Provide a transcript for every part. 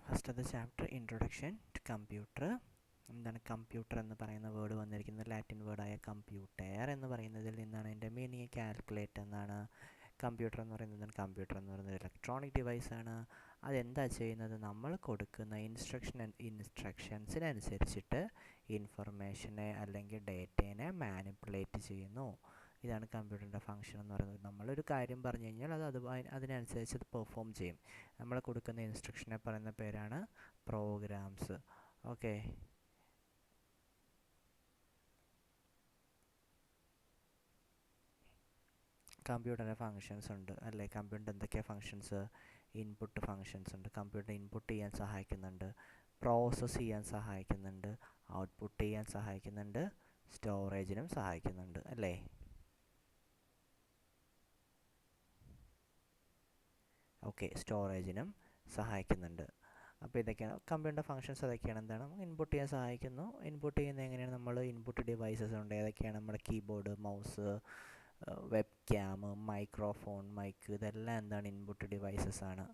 ഫസ്റ്റത്തെ chapter introduction to computer. എന്താണ് computer എന്ന് പറയുന്ന വേർഡ് വന്നിരിക്കുന്നത്? ലാറ്റിൻ വേർഡായ കമ്പ്യൂട്ടർ എന്ന് പറയുന്നതിൽ നിന്നാണ്. എൻ്റെ മീനിങ് കാൽക്കുലേറ്റ് എന്നാണ്. കമ്പ്യൂട്ടർ എന്ന് പറയുന്നത് കമ്പ്യൂട്ടർ എന്ന് പറയുന്നത് ഇലക്ട്രോണിക് ഡിവൈസാണ്. അതെന്താ ചെയ്യുന്നത്? നമ്മൾ കൊടുക്കുന്ന ഇൻസ്ട്രക്ഷൻസിനനുസരിച്ചിട്ട് ഇൻഫർമേഷനെ അല്ലെങ്കിൽ ഡേറ്റേനെ മാനിപ്പുലേറ്റ് ചെയ്യുന്നു. ഇതാണ് കമ്പ്യൂട്ടറിൻ്റെ ഫംഗ്ഷൻ എന്ന് പറയുന്നത്. നമ്മളൊരു കാര്യം പറഞ്ഞു കഴിഞ്ഞാൽ അതിനനുസരിച്ച് അത് പെർഫോം ചെയ്യും. നമ്മൾ കൊടുക്കുന്ന ഇൻസ്ട്രക്ഷനെ പറയുന്ന പേരാണ് പ്രോഗ്രാംസ്. ഓക്കെ, കമ്പ്യൂട്ടറിൻ്റെ ഫങ്ഷൻസ് ഉണ്ട് അല്ലേ? കമ്പ്യൂട്ടറിൻ്റെ എന്തൊക്കെയാണ് ഫങ്ഷൻസ്? ഇൻപുട്ട് ഫങ്ഷൻസ് ഉണ്ട്. കമ്പ്യൂട്ടർ ഇൻപുട്ട് ചെയ്യാൻ സഹായിക്കുന്നുണ്ട്, പ്രോസസ്സ് ചെയ്യാൻ സഹായിക്കുന്നുണ്ട്, ഔട്ട്പുട്ട് ചെയ്യാൻ സഹായിക്കുന്നുണ്ട്, സ്റ്റോറേജിനും സഹായിക്കുന്നുണ്ട് അല്ലേ? ഓക്കെ, സ്റ്റോറേജിനും സഹായിക്കുന്നുണ്ട്. അപ്പോൾ ഇതൊക്കെയാണ് കമ്പ്യൂട്ടറിൻ്റെ ഫങ്ഷൻസ്. അതൊക്കെയാണ്. എന്താണ്? ഇൻപുട്ട് ചെയ്യാൻ സഹായിക്കുന്നു. ഇൻപുട്ട് ചെയ്യുന്നത് എങ്ങനെയാണ്? നമ്മൾ ഇൻപുട്ട് ഡിവൈസസ് ഉണ്ട്. ഏതൊക്കെയാണ്? നമ്മുടെ keyboard, mouse, webcam, microphone, mic, ഇതെല്ലാം എന്താണ്? ഇൻപുട്ട് ഡിവൈസസ് ആണ്.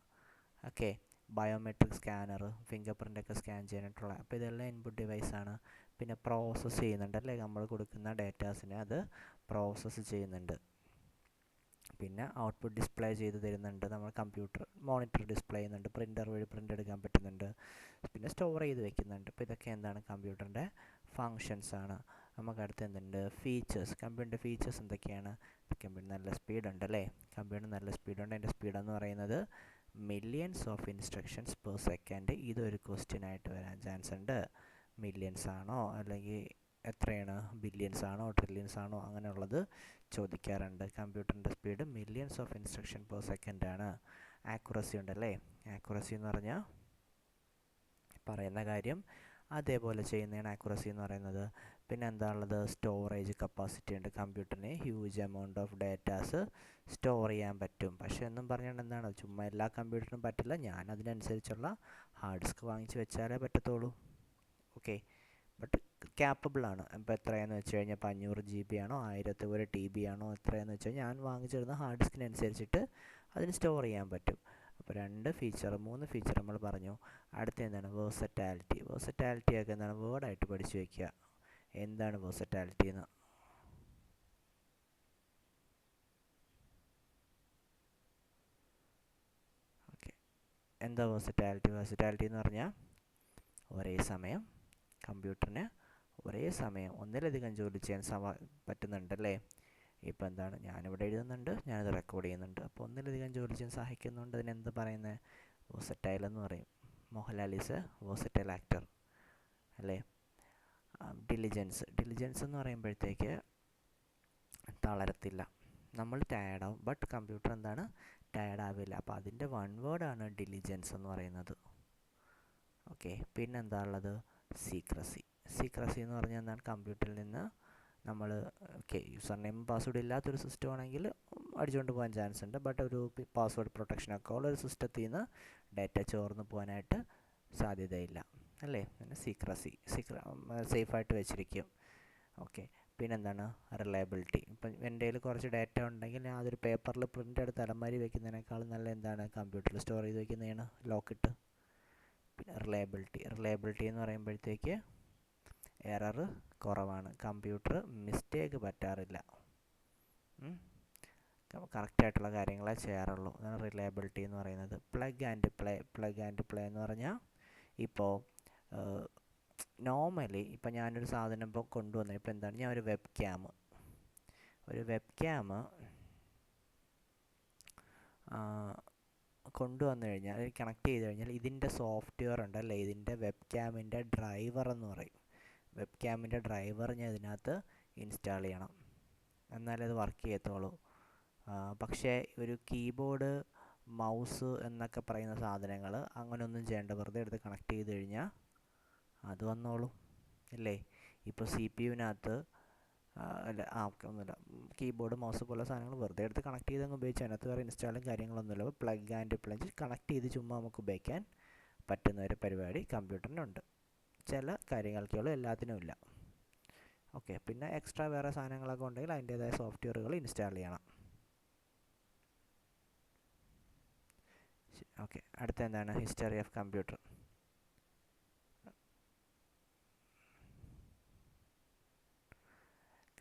ഓക്കെ, ബയോമെട്രിക് സ്കാനർ, ഫിംഗർ പ്രിൻ്റൊക്കെ സ്കാൻ ചെയ്യാനായിട്ടുള്ള, അപ്പോൾ ഇതെല്ലാം ഇൻപുട്ട് ഡിവൈസാണ്. പിന്നെ പ്രോസസ്സ് ചെയ്യുന്നുണ്ട് അല്ലേ? നമ്മൾ കൊടുക്കുന്ന ഡേറ്റാസിനെ അത് പ്രോസസ്സ് ചെയ്യുന്നുണ്ട്. പിന്നെ ഔട്ട്പുട്ട് ഡിസ്പ്ലേ ചെയ്ത് തരുന്നുണ്ട്. നമ്മൾ കമ്പ്യൂട്ടർ മോണിറ്റർ ഡിസ്പ്ലേ ചെയ്യുന്നുണ്ട്, പ്രിൻ്റർ വഴി പ്രിൻ്റ് എടുക്കാൻ പറ്റുന്നുണ്ട്, പിന്നെ സ്റ്റോർ ചെയ്ത് വെക്കുന്നുണ്ട്. അപ്പോൾ ഇതൊക്കെ എന്താണ്? കമ്പ്യൂട്ടറിൻ്റെ ഫങ്ഷൻസ് ആണ്. നമുക്ക് അടുത്ത് എന്തുണ്ട്? ഫീച്ചേഴ്സ്. കമ്പ്യൂട്ടറിൻ്റെ ഫീച്ചേഴ്സ് എന്തൊക്കെയാണ്? കമ്പ്യൂട്ടർ നല്ല സ്പീഡുണ്ട് അല്ലേ? കമ്പ്യൂട്ടർ നല്ല സ്പീഡുണ്ട്. അതിൻ്റെ സ്പീഡെന്ന് പറയുന്നത് millions of instructions per second. ഇതൊരു ക്വസ്റ്റ്യൻ ആയിട്ട് വരാൻ ചാൻസ് ഉണ്ട്. മില്യൺസ് ആണോ അല്ലെങ്കിൽ എത്രയാണ്? ബില്യൺസ് ആണോ ട്രില്യൺസ് ആണോ? അങ്ങനെയുള്ളത് ചോദിക്കാറുണ്ട്. കമ്പ്യൂട്ടറിൻ്റെ speed millions of instruction per second ആണ്. ആക്യുറസി ഉണ്ടല്ലേ? ആക്യുറസി എന്ന് പറഞ്ഞാൽ പറയുന്ന കാര്യം അതേപോലെ ചെയ്യുന്നതാണ് ആക്യുറസി എന്ന് പറയുന്നത്. പിന്നെ എന്താണുള്ളത്? സ്റ്റോറേജ് കപ്പാസിറ്റി ഉണ്ട്. കമ്പ്യൂട്ടറിന് huge amount of datas store ചെയ്യാൻ പറ്റും. പക്ഷേ എന്നും പറഞ്ഞുകൊണ്ട് എന്താണ്? ചുമ്മാ എല്ലാ കമ്പ്യൂട്ടറിനും പറ്റില്ല. ഞാൻ അതിനനുസരിച്ചുള്ള ഹാർഡ് ഡിസ്ക് വാങ്ങിച്ച് വെച്ചാലേ പറ്റത്തുള്ളൂ. ഓക്കെ, ബട്ട് ക്യാപ്പബിൾ ആണ്. ഇപ്പോൾ എത്രയാണെന്ന് വെച്ച് കഴിഞ്ഞാൽ ഇപ്പോൾ 500 GB ആണോ 1001 TB ആണോ എത്രയാണെന്ന് വെച്ചാൽ ഞാൻ വാങ്ങിച്ചിടുന്ന ഹാർഡ് ഡിസ്കിനനുസരിച്ചിട്ട് അതിന് സ്റ്റോർ ചെയ്യാൻ പറ്റും. അപ്പോൾ 3 ഫീച്ചർ നമ്മൾ പറഞ്ഞു. അടുത്ത എന്താണ്? വേഴ്സറ്റാലിറ്റി. വേഴ്സറ്റാലിറ്റി ഒക്കെ എന്താണ്? വേർഡായിട്ട് പഠിച്ചു വയ്ക്കുക. എന്താണ് വേഴ്സറ്റാലിറ്റി എന്ന്? ഓക്കെ, എന്താ വേഴ്സറ്റാലിറ്റി? വേഴ്സറ്റാലിറ്റി എന്ന് പറഞ്ഞാൽ ഒരേ സമയം കമ്പ്യൂട്ടറിന് ഒരേ സമയം ഒന്നിലധികം ജോലി ചെയ്യാൻ പറ്റുന്നുണ്ടല്ലേ? ഇപ്പോൾ എന്താണ്? ഞാനിവിടെ എഴുതുന്നുണ്ട്, ഞാനത് റെക്കോർഡ് ചെയ്യുന്നുണ്ട്. അപ്പോൾ ഒന്നിലധികം ജോലി ചെയ്യാൻ സഹായിക്കുന്നുണ്ട്. അതിനെന്ത് പറയുന്നത്? വേഴ്സറ്റൈൽ എന്ന് പറയും. Mohanlal is A versatile actor അല്ലേ? ഡിലിജൻസ് എന്ന് പറയുമ്പോഴത്തേക്ക് തളരത്തില്ല. നമ്മൾ ടയർഡാവും, ബട്ട് കമ്പ്യൂട്ടർ എന്താണ്? ടയർഡാവില്ല. അപ്പോൾ അതിൻ്റെ വൺ വേർഡാണ് ഡിലിജൻസ് എന്ന് പറയുന്നത്. ഓക്കെ, പിന്നെന്താ ഉള്ളത്? സീക്രസി. സീക്രസി എന്ന് പറഞ്ഞാൽ എന്താണ്? കമ്പ്യൂട്ടറിൽ നിന്ന് നമ്മൾ യൂസർ നെയിം പാസ്വേഡ് ഇല്ലാത്തൊരു സിസ്റ്റം ആണെങ്കിൽ അടിച്ചുകൊണ്ട് പോകാൻ ചാൻസ് ഉണ്ട്. ബട്ട് ഒരു പാസ്വേഡ് പ്രൊട്ടക്ഷനൊക്കെ ഉള്ള ഒരു സിസ്റ്റത്തിൽ നിന്ന് ഡാറ്റ ചോർന്ന് പോകാനായിട്ട് സാധ്യതയില്ല അല്ലേ? പിന്നെ സീക്രസി സേഫായിട്ട് വെച്ചിരിക്കും. ഓക്കെ, പിന്നെന്താണ്? റിലയബിലിറ്റി. ഇപ്പം എൻ്റെ കയ്യിൽ കുറച്ച് ഡാറ്റ ഉണ്ടെങ്കിൽ ഞാൻ അതൊരു പേപ്പറിൽ പ്രിൻ്റ് എടുത്ത് അലമാരി വെക്കുന്നതിനേക്കാളും നല്ല എന്താണ്? കമ്പ്യൂട്ടറിൽ സ്റ്റോർ ചെയ്ത് വെക്കുന്നതാണ്, ലോക്കിട്ട്. പിന്നെ റിലയബിലിറ്റി എന്ന് പറയുമ്പോഴത്തേക്ക് എറർ കുറവാണ്. കമ്പ്യൂട്ടർ മിസ്റ്റേക്ക് പറ്റാറില്ല. കറക്റ്റായിട്ടുള്ള കാര്യങ്ങളെ ചെയ്യാറുള്ളൂ. അതാണ് റിലയബിലിറ്റി എന്ന് പറയുന്നത്. പ്ലഗ് ആൻഡ് പ്ലേ എന്ന് പറഞ്ഞാൽ ഇപ്പോൾ നോർമലി ഇപ്പോൾ ഞാനൊരു സാധനം ഇപ്പോൾ കൊണ്ടുവന്നത് ഇപ്പോൾ എന്താണ്? ഞാൻ ഒരു വെബ് ക്യാം കൊണ്ടുവന്നു കഴിഞ്ഞാൽ കണക്ട് ചെയ്ത് കഴിഞ്ഞാൽ ഇതിൻ്റെ സോഫ്റ്റ്വെയർ ഉണ്ടല്ലേ? ഇതിൻ്റെ വെബ് ക്യാമിൻ്റെ ഡ്രൈവർ എന്ന് പറയും. വെബ് ക്യാമിൻ്റെ ഡ്രൈവർ ഞാൻ ഇതിനകത്ത് ഇൻസ്റ്റാൾ ചെയ്യണം, എന്നാലേ അത് വർക്ക് ചെയ്യത്തുള്ളൂ. പക്ഷേ ഒരു കീബോർഡ്, മൗസ് എന്നൊക്കെ പറയുന്ന സാധനങ്ങൾ അങ്ങനെയൊന്നും ചെയ്യേണ്ട. വെറുതെ എടുത്ത് കണക്ട് ചെയ്ത് കഴിഞ്ഞാൽ അത് വന്നോളും അല്ലേ? ഇപ്പോൾ CPU-നകത്ത് അല്ല ഒന്നുമില്ല, കീബോർഡ്, മൗസ് പോലുള്ള സാധനങ്ങൾ വെറുതെ എടുത്ത് കണക്ട് ചെയ്ത് അങ്ങ് ഉപയോഗിച്ച് അതിനകത്ത് വേറെ ഇൻസ്റ്റാളും കാര്യങ്ങളൊന്നുമില്ല. അപ്പോൾ പ്ലഗ് ആൻഡ് പ്ലേ കണക്ട് ചെയ്ത് ചുമ്മാ നമുക്ക് ഉപയോഗിക്കാൻ പറ്റുന്ന ഒരു പരിപാടി കമ്പ്യൂട്ടറിനുണ്ട്. ചില കാര്യങ്ങൾക്കുള്ളൂ, എല്ലാത്തിനും ഇല്ല. ഓക്കെ, പിന്നെ എക്സ്ട്രാ വേറെ സാധനങ്ങളൊക്കെ ഉണ്ടെങ്കിൽ അതിൻ്റേതായ സോഫ്റ്റ്വെയറുകൾ ഇൻസ്റ്റാൾ ചെയ്യണം. ഓക്കെ, അടുത്ത എന്താണ്? History of computer.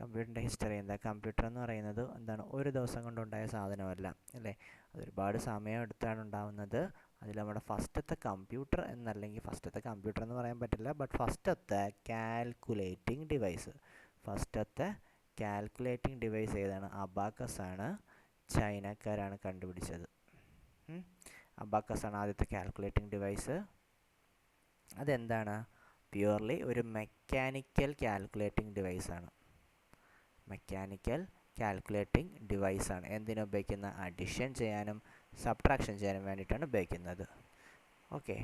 കമ്പ്യൂട്ടറിൻ്റെ ഹിസ്റ്ററി എന്താ? കമ്പ്യൂട്ടർ എന്ന് പറയുന്നത് എന്താണ്, ഒരു ദിവസം കൊണ്ടുണ്ടായ സാധനമല്ല അല്ലേ, അതൊരുപാട് സമയം എടുത്താണ് ഉണ്ടാവുന്നത്. അതിൽ നമ്മുടെ ഫസ്റ്റത്തെ കമ്പ്യൂട്ടർ എന്നല്ലെങ്കിൽ ഫസ്റ്റത്തെ കമ്പ്യൂട്ടർ എന്ന് പറയാൻ പറ്റില്ല, ബട്ട് ഫസ്റ്റത്തെ കാൽക്കുലേറ്റിംഗ് ഡിവൈസ്, ഫസ്റ്റത്തെ കാൽക്കുലേറ്റിംഗ് ഡിവൈസ് ഏതാണ്? അബാക്കസ് ആണ്. ചൈനക്കാരാണ് കണ്ടുപിടിച്ചത്. അബാക്കസ് ആണ് ആദ്യത്തെ കാൽക്കുലേറ്റിംഗ് ഡിവൈസ്. അതെന്താണ്? പ്യുവർലി ഒരു മെക്കാനിക്കൽ കാൽക്കുലേറ്റിംഗ് ഡിവൈസാണ്. മെക്കാനിക്കൽ കാൽക്കുലേറ്റിംഗ് ഡിവൈസാണ്. എന്തിനുപയോഗിക്കുന്ന? അഡിഷൻ ചെയ്യാനും സബ്ട്രാക്ഷൻ ചെയ്യാനും വേണ്ടിയിട്ടാണ് ഉപയോഗിക്കുന്നത്. ഓക്കെ.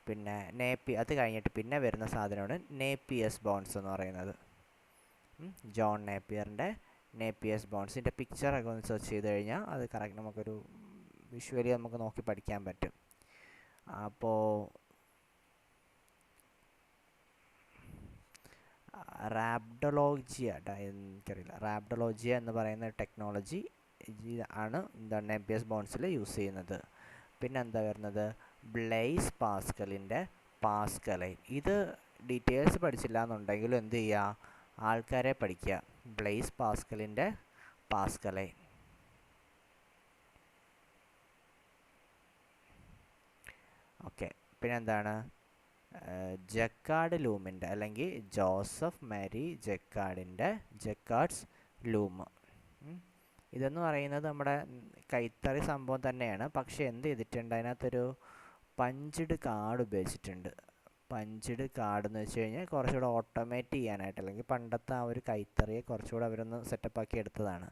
പിന്നെ അത് കഴിഞ്ഞിട്ട് പിന്നെ വരുന്ന സാധനമാണ് നേപ്പിയേഴ്സ് ബോൺസ് എന്ന് പറയുന്നത്. ജോൺ നേപ്പിയറിൻ്റെ നേപ്പിയേഴ്സ് ബോൺസിൻ്റെ പിക്ചറൊക്കെ ഒന്ന് സെർച്ച് ചെയ്ത് കഴിഞ്ഞാൽ അത് കറക്റ്റ് നമുക്കൊരു വിഷ്വലി നമുക്ക് നോക്കി പഠിക്കാൻ പറ്റും. അപ്പോൾ റാബ്ഡോളജിയ എന്ന് പറയുന്ന ടെക്നോളജി ആണ് എന്താണ് നേപ്പിയേഴ്സ് ബോൺസിൽ യൂസ് ചെയ്യുന്നത്. പിന്നെ എന്താ വരുന്നത്? ബ്ലെയ്സ് പാസ്കലിൻ്റെ പാസ്കലൈൻ. ഇത് ഡീറ്റെയിൽസ് പഠിച്ചില്ല എന്നുണ്ടെങ്കിലും എന്ത് ചെയ്യുക? ആൾക്കാരെ പഠിക്കുക. ബ്ലെയ്സ് പാസ്കലിൻ്റെ പാസ്കലൈൻ. ഓക്കെ. പിന്നെന്താണ്? ജക്കാർഡ് ലൂമിൻ്റെ അല്ലെങ്കിൽ ജോസഫ് മാരി ജക്കാർഡ്സ് ലൂം. ഇതെന്ന് പറയുന്നത് നമ്മുടെ കൈത്തറി സംഭവം തന്നെയാണ്. പക്ഷേ എന്ത് ചെയ്തിട്ടുണ്ട്? അതിനകത്തൊരു പഞ്ച്ഡ് കാർഡ് ഉപയോഗിച്ചിട്ടുണ്ട്. പഞ്ച്ഡ് കാർഡ് എന്ന് വെച്ച് കഴിഞ്ഞാൽ കുറച്ചുകൂടെ ഓട്ടോമേറ്റ് ചെയ്യാനായിട്ട്, അല്ലെങ്കിൽ പണ്ടത്തെ ആ ഒരു കൈത്തറിയെ കുറച്ചുകൂടെ അവരൊന്ന് സെറ്റപ്പാക്കി എടുത്തതാണ്.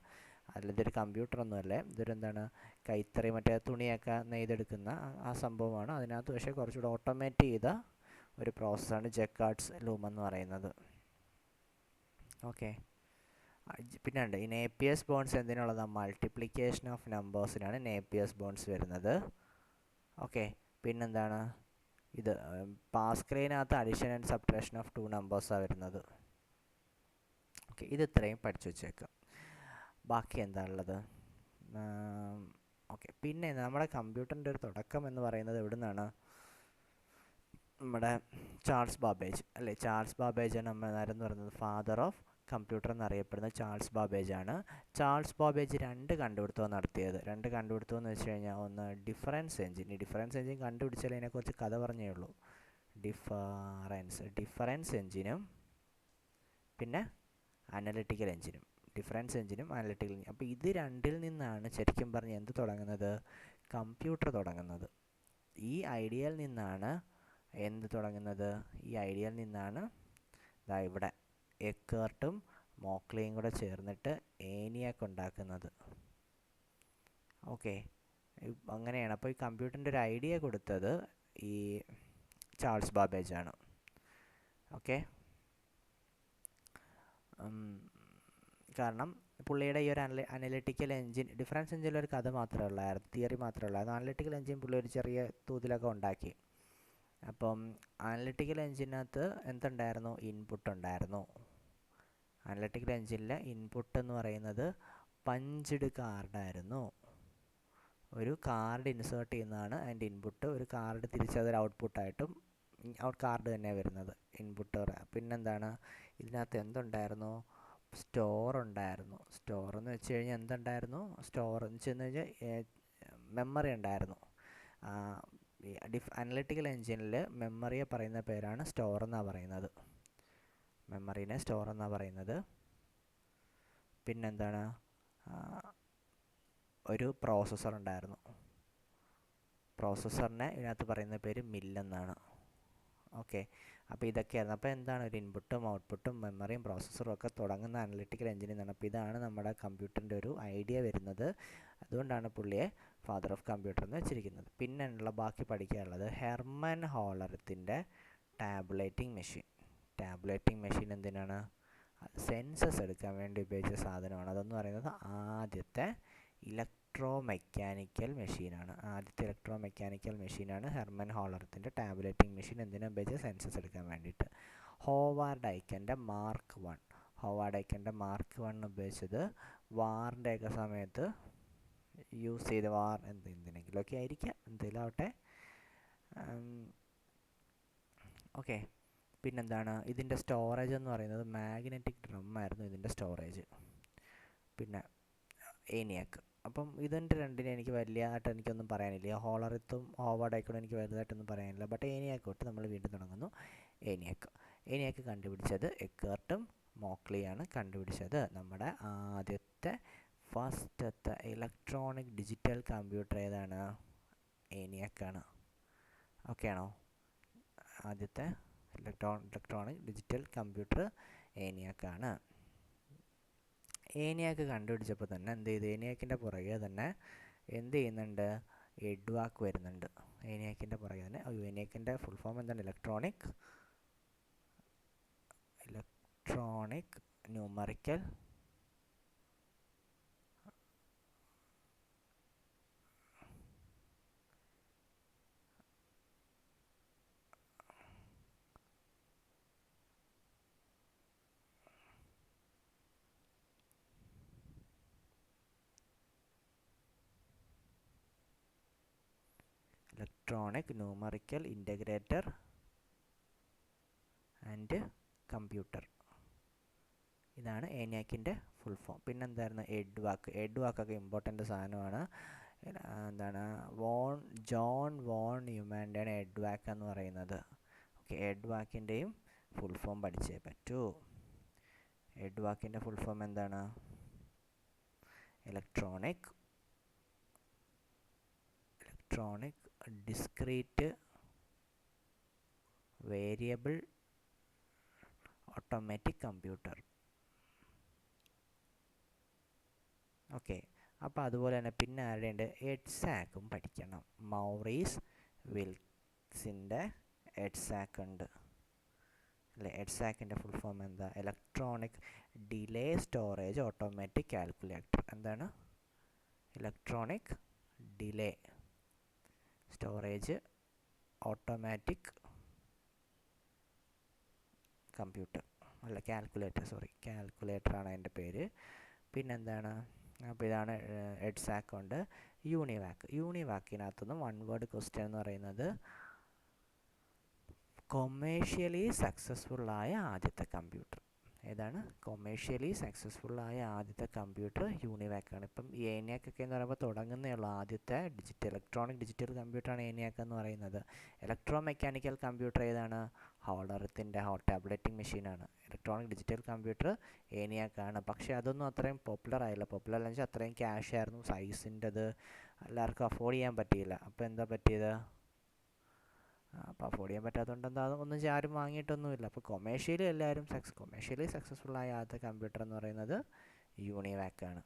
അതിലിതൊരു കമ്പ്യൂട്ടറൊന്നുമല്ല, ഇതൊരു എന്താണ്, കൈത്തറി മറ്റേ തുണിയൊക്കെ നെയ്തെടുക്കുന്ന ആ സംഭവമാണ്. അതിനകത്ത് പക്ഷേ കുറച്ചുകൂടെ ഓട്ടോമേറ്റ് ചെയ്ത ഒരു പ്രോസസ്സാണ് ജക്കാർഡ്സ് ലൂം എന്ന് പറയുന്നത്. ഓക്കെ. പിന്നെ ഉണ്ട് ഈ നേപ്പിയേഴ്സ് ബോൺസ് എന്തിനുള്ളതാണ്? മൾട്ടിപ്ലിക്കേഷൻ ഓഫ് നമ്പേഴ്സിനാണ് നേപ്പിയേഴ്സ് ബോൺസ് വരുന്നത്. ഓക്കെ. പിന്നെന്താണ്? ഇത് പാസ്കലിനകത്ത് അഡിഷൻ ആൻഡ് സബ്ട്രാക്ഷൻ ഓഫ് 2 നമ്പേഴ്സാണ് വരുന്നത്. ഓക്കെ. ഇത് ഇത്രയും പഠിച്ചു വെച്ചേക്കാം. ബാക്കി എന്താ ഉള്ളത്? ഓക്കെ. പിന്നെ നമ്മുടെ കമ്പ്യൂട്ടറിൻ്റെ ഒരു തുടക്കം എന്ന് പറയുന്നത് എവിടെ നിന്നാണ്? നമ്മുടെ ചാൾസ് ബാബേജ് അല്ലേ? ചാൾസ് ബാബേജാണ് നമ്മൾ നേരം പറയുന്നത് ഫാദർ ഓഫ് കമ്പ്യൂട്ടർ എന്നറിയപ്പെടുന്ന ചാൾസ് ബാബേജ് ആണ്. ചാൾസ് ബാബേജ് 2 കണ്ടുപിടുത്തം നടത്തിയത്. 2 കണ്ടുപിടുത്തം എന്ന് വെച്ച് കഴിഞ്ഞാൽ ഒന്ന് ഡിഫറൻസ് എഞ്ചിൻ. ഈ ഡിഫറൻസ് എഞ്ചിൻ കണ്ടുപിടിച്ചാൽ അതിനെക്കുറിച്ച് കഥ പറഞ്ഞേ ഉള്ളൂ. ഡിഫറൻസ് എഞ്ചിനും പിന്നെ അനലിറ്റിക്കൽ എഞ്ചിനും. ഡിഫറൻസ് എഞ്ചിനും അനലിറ്റിക്കൽ എഞ്ചിനും. അപ്പോൾ ഇത് രണ്ടിൽ നിന്നാണ് ശരിക്കും പറഞ്ഞ് എന്ത് തുടങ്ങുന്നത്? കമ്പ്യൂട്ടർ തുടങ്ങുന്നത്. ഈ ഐഡിയയിൽ നിന്നാണ് എന്ത് തുടങ്ങുന്നത്? ഈ ഐഡിയയിൽ നിന്നാണ് ദാ ഇവിടെ എക്കേർട്ടും മോക്ലിയും കൂടെ ചേർന്നിട്ട് ഏനിയാക്ക് ഉണ്ടാക്കുന്നത്. ഓക്കെ. അങ്ങനെയാണ്. അപ്പോൾ ഈ കമ്പ്യൂട്ടറിൻ്റെ ഒരു ഐഡിയ കൊടുത്തത് ഈ ചാൾസ് ബാബേജ് ആണ്. ഓക്കെ. കാരണം പുള്ളിയുടെ ഈ ഒരു അനലിറ്റിക്കൽ എഞ്ചിൻ, ഡിഫറൻസ് എഞ്ചിനിലൊരു കഥ മാത്രമേ ഉള്ളായിരുന്നു, തിയറി മാത്രമേ ഉള്ളായിരുന്നു. അനലിറ്റിക്കൽ എഞ്ചിൻ പുള്ളി ഒരു ചെറിയ തോതിലൊക്കെ ഉണ്ടാക്കി. അപ്പം അനലിറ്റിക്കൽ എഞ്ചിനകത്ത് എന്തുണ്ടായിരുന്നു? ഇൻപുട്ട് ഉണ്ടായിരുന്നു. അനലിറ്റിക്കൽ എഞ്ചിനിലെ ഇൻപുട്ട് എന്ന് പറയുന്നത് പഞ്ച്ഡ് കാർഡായിരുന്നു. ഒരു കാർഡ് ഇൻസേർട്ട് ചെയ്യുന്നതാണ് അതിൻ്റെ ഇൻപുട്ട്. ഒരു കാർഡ് തിരിച്ചതൊരു ഔട്ട്പുട്ടായിട്ടും കാർഡ് തന്നെയാണ് വരുന്നത് ഇൻപുട്ട്. പിന്നെന്താണ്? ഇതിനകത്ത് എന്തുണ്ടായിരുന്നു? സ്റ്റോർ ഉണ്ടായിരുന്നു. സ്റ്റോർ എന്ന് വെച്ച് കഴിഞ്ഞാൽ എന്തുണ്ടായിരുന്നു? സ്റ്റോർ എന്ന് വെച്ച് കഴിഞ്ഞാൽ മെമ്മറി ഉണ്ടായിരുന്നു. അനലിറ്റിക്കൽ എഞ്ചിനിൽ മെമ്മറിയെ പറയുന്ന പേരാണ് സ്റ്റോർ എന്നാണ് പറയുന്നത്. മെമ്മറീനെ സ്റ്റോർ എന്നാണ് പറയുന്നത്. പിന്നെന്താണ്? ഒരു പ്രോസസ്സർ ഉണ്ടായിരുന്നു. പ്രോസസ്സറിനെ ഇതിനകത്ത് പറയുന്ന പേര് മില്ലെന്നാണ്. ഓക്കെ. അപ്പോൾ ഇതൊക്കെയായിരുന്നു. അപ്പോൾ എന്താണ്? ഒരു ഇൻപുട്ടും ഔട്ട്പുട്ടും മെമ്മറിയും പ്രോസസ്സറും ഒക്കെ തുടങ്ങുന്ന അനലിറ്റിക്കൽ എഞ്ചിനിൽ നിന്നാണ്. അപ്പോൾ ഇതാണ് നമ്മുടെ കമ്പ്യൂട്ടറിൻ്റെ ഒരു ഐഡിയ വരുന്നത്. അതുകൊണ്ടാണ് പുള്ളിയെ ഫാദർ ഓഫ് കമ്പ്യൂട്ടർ എന്ന് വെച്ചിരിക്കുന്നത്. പിന്നെയുള്ള ബാക്കി പഠിക്കാനുള്ളത് ഹെർമൻ ഹോളറത്തിൻ്റെ ടാബുലേറ്റിംഗ് മെഷീൻ. ടാബുലേറ്റിംഗ് മെഷീൻ എന്തിനാണ്? സെൻസസ് എടുക്കാൻ വേണ്ടി ഉപയോഗിച്ച സാധനമാണ്. അതെന്ന് പറയുന്നത് ആദ്യത്തെ ഇലക്ട്രോ മെക്കാനിക്കൽ മെഷീനാണ്. ആദ്യത്തെ ഇലക്ട്രോ മെക്കാനിക്കൽ മെഷീനാണ് ഹെർമൻ ഹോളറത്തിൻ്റെ ടാബുലേറ്റിംഗ് മെഷീൻ. എന്തിനാ ഉപയോഗിച്ചത്? സെൻസസ് എടുക്കാൻ വേണ്ടിയിട്ട്. ഹോവാർഡ് ഐക്കൻ്റെ മാർക്ക് 1 ഉപയോഗിച്ചത് വാറിൻ്റെയൊക്കെ സമയത്ത് യൂസ് ചെയ്ത എന്തിനെങ്കിലുമൊക്കെ ആയിരിക്കാം, എന്തെങ്കിലും ആവട്ടെ. ഓക്കെ. പിന്നെന്താണ് ഇതിൻ്റെ സ്റ്റോറേജ് എന്ന് പറയുന്നത് മാഗ്നറ്റിക് ഡ്രം ആയിരുന്നു ഇതിൻ്റെ സ്റ്റോറേജ്. പിന്നെ ഏനിയാക്ക്. അപ്പം ഇതിൻ്റെ രണ്ടിനെ എനിക്ക് വലിയതായിട്ട് എനിക്കൊന്നും പറയാനില്ല. ഹോളറിത്തും ഹോവാർഡായിക്കോട്ടും എനിക്ക് വലുതായിട്ടൊന്നും പറയാനില്ല. ബട്ട് ഏനിയാക്ക് തൊട്ട് നമ്മൾ വീണ്ടും തുടങ്ങുന്നു. ഏനിയാക്ക് കണ്ടുപിടിച്ചത് എക്കർട്ടും മോക്ലിയാണ് കണ്ടുപിടിച്ചത്. നമ്മുടെ ആദ്യത്തെ ഫസ്റ്റത്തെ ഇലക്ട്രോണിക് ഡിജിറ്റൽ കമ്പ്യൂട്ടർ ഏതാണ്? ഏനിയാക്കാണ്. ഓക്കെ ആണോ? ആദ്യത്തെ ഇലക്ട്രോണിക് ഡിജിറ്റൽ കമ്പ്യൂട്ടർ ഏനിയാക്കാണ്. ഏനിയാക്ക് കണ്ടുപിടിച്ചപ്പോൾ തന്നെ എന്ത് ചെയ്തു? ഏനിയാക്കിൻ്റെ പുറകെ തന്നെ എന്ത് ചെയ്യുന്നുണ്ട്? എഡ്വാക്ക് വരുന്നുണ്ട്. ഏനിയാക്കിൻ്റെ പുറകെ തന്നെ. ഏനിയാക്കിൻ്റെ ഫുൾ ഫോം എന്താണ്? Electronic numerical numerical integrator and computer. ഇതാണ് ഏനിയാക്കിൻ്റെ ഫുൾ ഫോം. പിന്നെന്തായിരുന്നു? എഡ്വാക്കൊക്കെ ഇമ്പോർട്ടൻ്റ് സാധനമാണ്. എന്താണ്? ജോൺ വോൺ ന്യൂമാൻ്റെയാണ് എഡ്വാക്ക് എന്ന് പറയുന്നത്. ഓക്കെ, എഡ്വാക്കിൻ്റെയും ഫുൾ ഫോം പഠിച്ചേ പറ്റൂ. എഡ്വാക്കിൻ്റെ ഫുൾ ഫോം എന്താണ്? Electronic discrete variable automatic computer. Okay, അപ്പോൾ അതുപോലെ തന്നെ പിന്നെ ആരുടെയുണ്ട്? എഡ്സാക്കും പഠിക്കണം. മൗറീസ് വിൽക്സിൻ്റെ എഡ്സാക്ക് ഉണ്ട് അല്ലേ? എഡ്സാക്കിൻ്റെ ഫുൾ ഫോം എന്താ? Electronic delay storage automatic calculator. എന്താണ്? Electronic delay storage automatic computer അല്ല, കാൽക്കുലേറ്ററാണ് അതിൻ്റെ പേര്. പിന്നെന്താണ്? അപ്പോൾ ഇതാണ് എഡ്സാക്ക് ഉണ്ട്. യൂണിവാക്കിനകത്തുനിന്ന് വൺ വേർഡ് ക്വസ്റ്റ്യൻ എന്ന് പറയുന്നത് കൊമേഴ്ഷ്യലി സക്സസ്ഫുള്ളായ ആദ്യത്തെ കമ്പ്യൂട്ടർ ഏതാണ്? കൊമേഴ്ഷ്യലി സക്സസ്ഫുള്ളായ ആദ്യത്തെ കമ്പ്യൂട്ടർ യൂണിവാക്കാണ്. ഇപ്പം ഈ ഏനിയാക്കൊക്കെ എന്ന് പറയുമ്പോൾ തുടങ്ങുന്നേ ഉള്ളൂ. ആദ്യത്തെ ഇലക്ട്രോണിക് ഡിജിറ്റൽ കമ്പ്യൂട്ടറാണ് ഏനിയാക്ക് എന്ന് പറയുന്നത്. ഇലക്ട്രോ മെക്കാനിക്കൽ കമ്പ്യൂട്ടർ ഏതാണ്? ഹോളറിത്തിൻ്റെ ടാബ്ലറ്റിംഗ് മെഷീനാണ്. ഇലക്ട്രോണിക് ഡിജിറ്റൽ കമ്പ്യൂട്ടർ ഏനിയാക്കാണ്. പക്ഷേ അതൊന്നും അത്രയും പോപ്പുലർ ആയില്ല. പോപ്പുലർ എന്ന് വെച്ചാൽ അത്രയും ക്യാഷ് ആയിരുന്നു സൈസിൻ്റെത്, എല്ലാവർക്കും അഫോർഡ് ചെയ്യാൻ പറ്റിയില്ല. അപ്പോൾ എന്താ പറ്റിയത്? അപ്പോൾ അഫോർഡ് ചെയ്യാൻ പറ്റാത്തതുകൊണ്ട് എന്താ ഒന്നും ആരും വാങ്ങിയിട്ടൊന്നുമില്ല. അപ്പോൾ കൊമേഴ്ഷ്യലി സക്സസ്ഫുള്ളായ ആദ്യത്തെ കമ്പ്യൂട്ടർ എന്ന് പറയുന്നത് യൂണിവാക്കാണ്.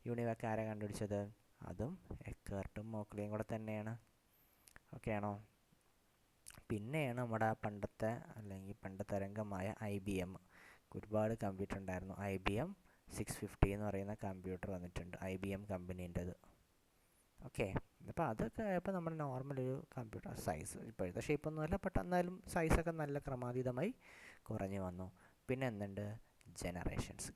യൂണിവാക്ക് ആരാ കണ്ടുപിടിച്ചത്? അതും എക്കർട്ടും മോക്ലിയും കൂടെ തന്നെയാണ്. ഓക്കെ ആണോ? പിന്നെയാണ് നമ്മുടെ പണ്ടത്തെ രംഗമായ IBM. ഒരുപാട് കമ്പ്യൂട്ടർ ഉണ്ടായിരുന്നു. IBM 650 എന്ന് പറയുന്ന കമ്പ്യൂട്ടർ വന്നിട്ടുണ്ട്, IBM കമ്പനീൻ്റെത്. ഓക്കെ, അപ്പോൾ അതൊക്കെ ഇപ്പോൾ നമ്മുടെ നോർമൽ ഒരു കമ്പ്യൂട്ടർ സൈസ് ഇപ്പോഴത്തെ ഷേപ്പൊന്നുമല്ല, ബട്ട് എന്നാലും സൈസൊക്കെ നല്ല ക്രമാതീതമായി കുറഞ്ഞു വന്നു. പിന്നെ എന്തുണ്ട്?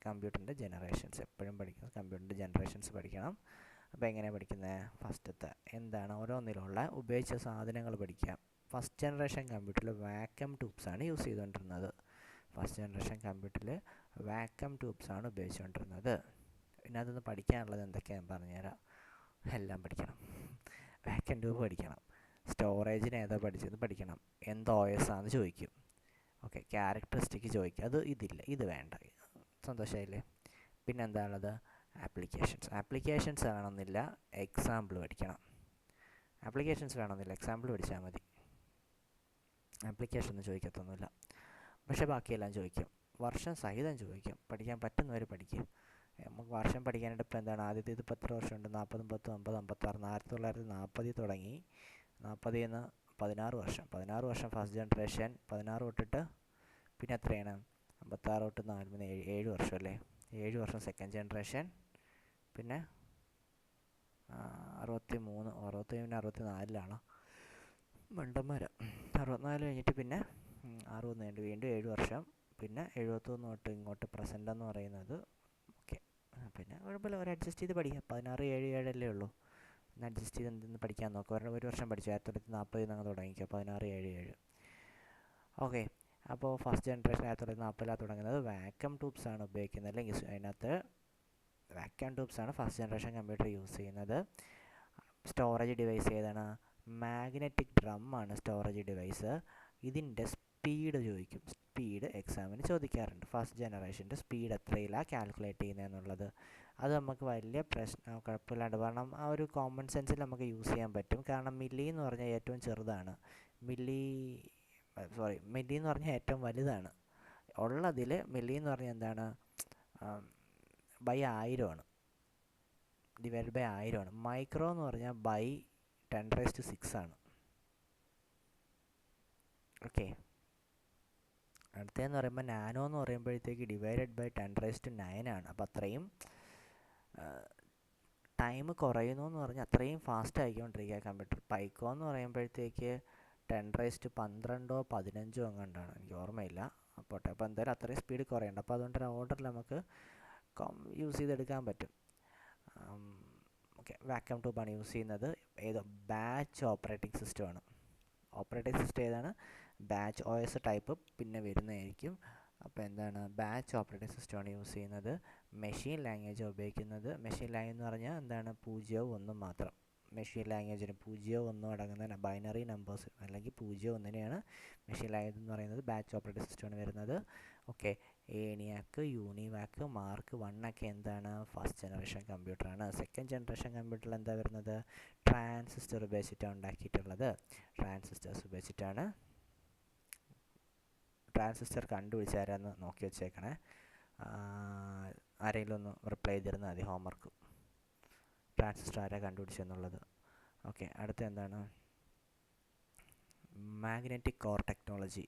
കമ്പ്യൂട്ടറിൻ്റെ ജനറേഷൻസ് എപ്പോഴും പഠിക്കുന്നത്. കമ്പ്യൂട്ടറിൻ്റെ ജനറേഷൻസ് പഠിക്കണം. അപ്പോൾ എങ്ങനെയാണ് പഠിക്കുന്നത്? ഫസ്റ്റത്തെ എന്താണ്? ഓരോന്നിലുള്ള ഉപയോഗിച്ച സാധനങ്ങൾ പഠിക്കാം. ഫസ്റ്റ് ജനറേഷൻ കമ്പ്യൂട്ടറിൽ വാക്വം ട്യൂബ്സാണ് യൂസ് ചെയ്തുകൊണ്ടിരുന്നത്. പിന്നെ അതൊന്ന് പഠിക്കാനുള്ളത് എന്തൊക്കെയാണെന്ന് പറഞ്ഞുതരാം. എല്ലാം പഠിക്കണം. വാക്വം ട്യൂബ് പഠിക്കണം. സ്റ്റോറേജിന് ഏതാ പഠിച്ചത് പഠിക്കണം. എന്ത് OS ആണെന്ന് ചോദിക്കും. ഓക്കെ, ക്യാരക്ടറിസ്റ്റിക് ചോദിക്കും. ഇത് വേണ്ട. സന്തോഷമായില്ലേ? പിന്നെ എന്താണുള്ളത്? ആപ്ലിക്കേഷൻസ് വേണമെന്നില്ല, എക്സാമ്പിൾ പഠിക്കണം. എക്സാമ്പിൾ പഠിച്ചാൽ മതി. ആപ്ലിക്കേഷൻ ഒന്നും ചോദിക്കത്തൊന്നുമില്ല, പക്ഷേ ബാക്കിയെല്ലാം ചോദിക്കും. വർഷം സഹിതം ചോദിക്കും. പഠിക്കാൻ പറ്റുന്നവർ പഠിക്കും. നമുക്ക് വർഷം പഠിക്കാനായിട്ട് ഇപ്പോൾ എന്താണ്? ആദ്യത്തെ ഇത് 10 വർഷമുണ്ട്. 40, 10, 50, 56. 1940 തുടങ്ങി. 40 നിന്ന് 16 വർഷം ഫസ്റ്റ് ജനറേഷൻ. 16 തൊട്ടിട്ട് പിന്നെ എത്രയാണ്? 56 തൊട്ട് 4 7 വർഷം അല്ലേ? 7 വർഷം സെക്കൻഡ് ജനറേഷൻ. പിന്നെ 63, 64 മണ്ടന്മാരാ. 64 കഴിഞ്ഞിട്ട് പിന്നെ 60 കഴിഞ്ഞിട്ട് വീണ്ടും 7 വർഷം. പിന്നെ 71 തൊട്ട് ഇങ്ങോട്ട് പ്രസൻ്റ് എന്ന് പറയുന്നത്. ഓക്കെ, പിന്നെ കുഴപ്പമില്ല, ഒരു അഡ്ജസ്റ്റ് ചെയ്ത് പഠിക്കാം. 16, 7 അല്ലേ ഉള്ളൂ. ഒന്ന് അഡ്ജസ്റ്റ് ചെയ്ത് എന്തെന്ന് പഠിക്കാൻ നോക്കുക. ഒരു വർഷം പഠിച്ചു. 1940 അങ്ങ് തുടങ്ങിക്കുക. 16, 7. ഓക്കെ, അപ്പോൾ ഫസ്റ്റ് ജനറേഷനകത്ത് 40 തുടങ്ങുന്നത് വാക്വം ട്യൂബ്സ് ആണ് ഉപയോഗിക്കുന്നത്, അല്ലെങ്കിൽ അതിനകത്ത് വാക്വം ട്യൂബ്സ് ആണ് ഫസ്റ്റ് ജനറേഷൻ കമ്പ്യൂട്ടർ യൂസ് ചെയ്യുന്നത്. സ്റ്റോറേജ് ഡിവൈസ് ഏതാണ്? മാഗ്നറ്റിക് ഡ്രം ആണ് സ്റ്റോറേജ് ഡിവൈസ്. ഇതിൻ്റെ സ്പീഡ് ചോദിക്കും, സ്പീഡ് എക്സാമിന് ചോദിക്കാറുണ്ട്. ഫസ്റ്റ് ജനറേഷൻ്റെ സ്പീഡ് എത്രയിലാണ് കാൽക്കുലേറ്റ് ചെയ്യുന്നതെന്നുള്ളത് അത് നമുക്ക് വലിയ കുഴപ്പമില്ലാണ്ട്, കാരണം ആ ഒരു കോമൺ സെൻസിൽ നമുക്ക് യൂസ് ചെയ്യാൻ പറ്റും. കാരണം മില്ലി എന്ന് പറഞ്ഞാൽ ഏറ്റവും ചെറുതാണ്, മില്ലി എന്ന് പറഞ്ഞാൽ ഏറ്റവും വലുതാണ് ഉള്ളതിൽ. മില്ലി എന്ന് പറഞ്ഞാൽ എന്താണ്? ബൈ 1000 ആണ്, ഡിവൈഡ് ബൈ 1000 ആണ്. മൈക്രോ എന്ന് പറഞ്ഞാൽ ബൈ 10⁶ ആണ്. ഓക്കെ, അടുത്തതെന്ന് പറയുമ്പോൾ നാനോ എന്ന് പറയുമ്പോഴത്തേക്ക് ഡിവൈഡഡ് ബൈ 10⁹ ആണ്. അപ്പോൾ അത്രയും ടൈം കുറയുന്നു എന്ന് പറഞ്ഞാൽ അത്രയും ഫാസ്റ്റ് ആയിക്കൊണ്ടിരിക്കുക കമ്പ്യൂട്ടർ. പൈക്കോ എന്ന് പറയുമ്പോഴത്തേക്ക് 10⁻12 15 എങ്ങാണ്ടാണ്, എനിക്ക് ഓർമ്മയില്ല. അപ്പോൾ എന്തായാലും അത്രയും സ്പീഡ് കുറയുന്നുണ്ട്. അപ്പോൾ അതുകൊണ്ടൊരു ഓർഡറിൽ നമുക്ക് യൂസ് ചെയ്തെടുക്കാൻ പറ്റും. ഓക്കെ, വാക്വം ട്യൂബാണ് യൂസ് ചെയ്യുന്നത്. ഏതോ ബാച്ച് ഓപ്പറേറ്റിംഗ് സിസ്റ്റമാണ്. ഓപ്പറേറ്റിംഗ് സിസ്റ്റം ഏതാണ്? ബാച്ച് OS ടൈപ്പ് പിന്നെ വരുന്നതായിരിക്കും. അപ്പോൾ എന്താണ്? ബാച്ച് ഓപ്പറേറ്റിംഗ് സിസ്റ്റമാണ് യൂസ് ചെയ്യുന്നത്. മെഷീൻ ലാംഗ്വേജ് ഉപയോഗിക്കുന്നത്. മെഷീൻ ലാംഗ്വേജ് എന്ന് പറഞ്ഞാൽ എന്താണ്? 0 1 മാത്രം. മെഷീൻ ലാംഗ്വേജിന് 0 1 അടങ്ങുന്ന ബൈനറി നമ്പേഴ്സ് അല്ലെങ്കിൽ 0 1 മെഷീൻ ലാംഗ്വേജ് എന്ന് പറയുന്നത്. ബാച്ച് ഓപ്പറേറ്റിംഗ് സിസ്റ്റമാണ് വരുന്നത്. ഓക്കെ, ഏണിയാക്ക്, യൂണിവാക്ക്, മാർക്ക് 1 ഒക്കെ എന്താണ്? ഫസ്റ്റ് ജനറേഷൻ കമ്പ്യൂട്ടറാണ്. സെക്കൻഡ് ജനറേഷൻ കമ്പ്യൂട്ടറിൽ എന്താ വരുന്നത്? ട്രാൻസിസ്റ്റർ ഉപയോഗിച്ചിട്ടാണ് ഉണ്ടാക്കിയിട്ടുള്ളത്. ട്രാൻസിസ്റ്റേഴ്സ് ഉപയോഗിച്ചിട്ടാണ്. ട്രാൻസിസ്റ്റർ കണ്ടുപിടിച്ചാരെന്ന് നോക്കി വെച്ചേക്കണേ. ആരെങ്കിലും ഒന്ന് റിപ്ലൈ ചെയ്തിരുന്നാൽ മതി, ഹോംവർക്ക്. ട്രാൻസിസ്റ്റർ ആരാ കണ്ടുപിടിച്ചെന്നുള്ളത്. ഓക്കെ, അടുത്ത എന്താണ്? Magnetic core technology.